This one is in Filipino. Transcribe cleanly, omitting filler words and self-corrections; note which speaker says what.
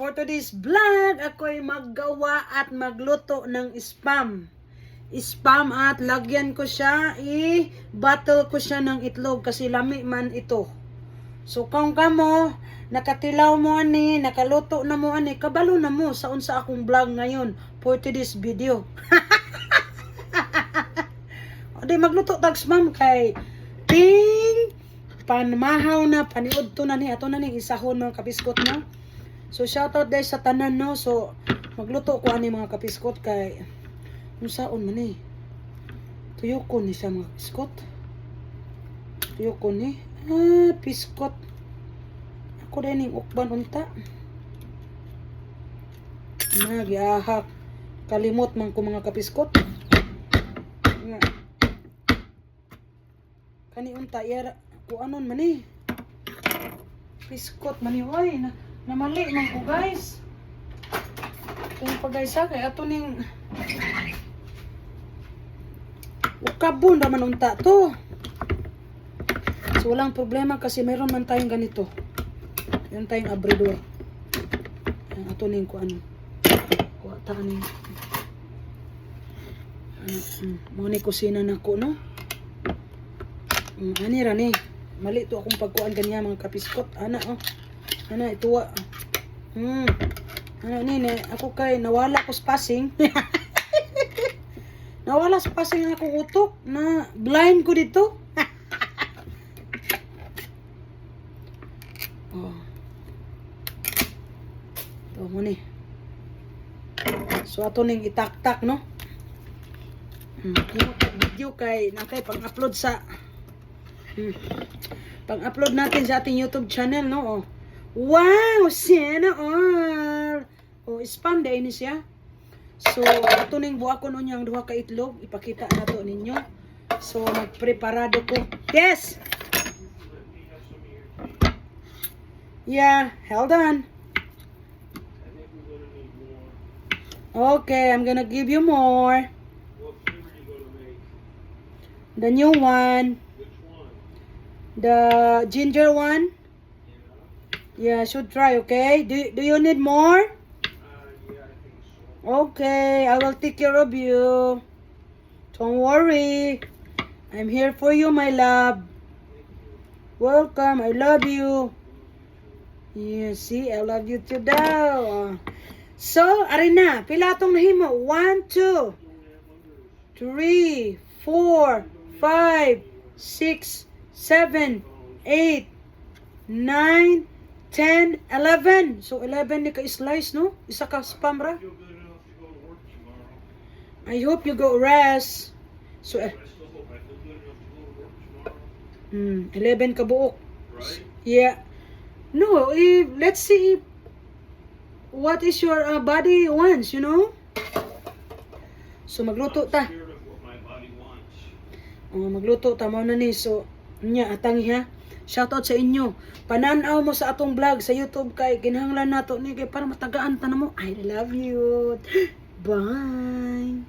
Speaker 1: for today's vlog, ako'y maggawa at magluto ng spam. Spam at lagyan ko siya, i-battle ko siya ng itlog kasi lami man ito. So kung kamo, nakatilaw mo ani, nakaluto na mo ani, kabalo na mo sa unsa akong vlog ngayon for today's video. O di magluto tag spam kay ting panmahaw na, paniud to na ni, ato na ni isahon mga kapiskot no. So shoutout guys sa tanan no. So magluto ko ani mga kapiskot kay unsaon man ni. Tuyokon ni siya mga kapiskot. Tuyokon ni. Piskot. Ako din yung ukban unta. Nagyahak. Kalimot man ko mga kapiskot. Nga. Kani unta yara ko anon man ni. Piskot man ni oy na. Namali man ko guys. Kung pa guys kay ato ning ukabon raman unta to. So walang problema kasi meron man tayong ganito. Meron tayong abridor. Ato ning ko ano. Kuha ta ni. Mo ni kusina nako no. Ani ra ni. Mali to akong pagkuan kanya mga kapiskot. Ana oh. Ano, ituwa. Ano ni, ako kay nawala ko spacing. Nawala spacing ang akong utok na blind ko dito. Oh. Ito mo ni. So ato ning itak-tak no. Video kay nakay pang-upload sa pang-upload natin sa ating YouTube channel no. Oh. Wow! Sana all! O, spam day ni siya. So, ato ning buha ko nun yung duha ka itlog. Ipakita na to ninyo. So, magpreparado ko. Yes! Yeah, hold on. Okay, I'm gonna give you more. The new one.
Speaker 2: Which one?
Speaker 1: The ginger one. Yeah, should try, okay? Do you need more?
Speaker 2: Yeah, I think so.
Speaker 1: Okay, I will take care of you. Don't worry. I'm here for you, my love. Welcome, I love you. Yeah, see, I love you too daw. So, arina, pila tong nahimo? 1, 2, 3, 4, 5, 6, 7, 8, 9, 10, 11. So, 11 ni ka-slice, no? Isa ka spam ra.
Speaker 2: Feel good enough to go to work tomorrow.
Speaker 1: I hope you go rest. So,
Speaker 2: I still hope I feel good enough to go to work tomorrow.
Speaker 1: 11 ka buok.
Speaker 2: Right?
Speaker 1: Yeah. No, let's see what is your body wants, you know? So, magluto ta.
Speaker 2: Scared of what my body wants.
Speaker 1: Magluto ta mo na ni. So, nya, atangi ha. Shoutout sa inyo. Pananaw mo sa atong vlog sa YouTube kay kinahanglan nato ni kay para matagaan ta na mo. I love you. Bye.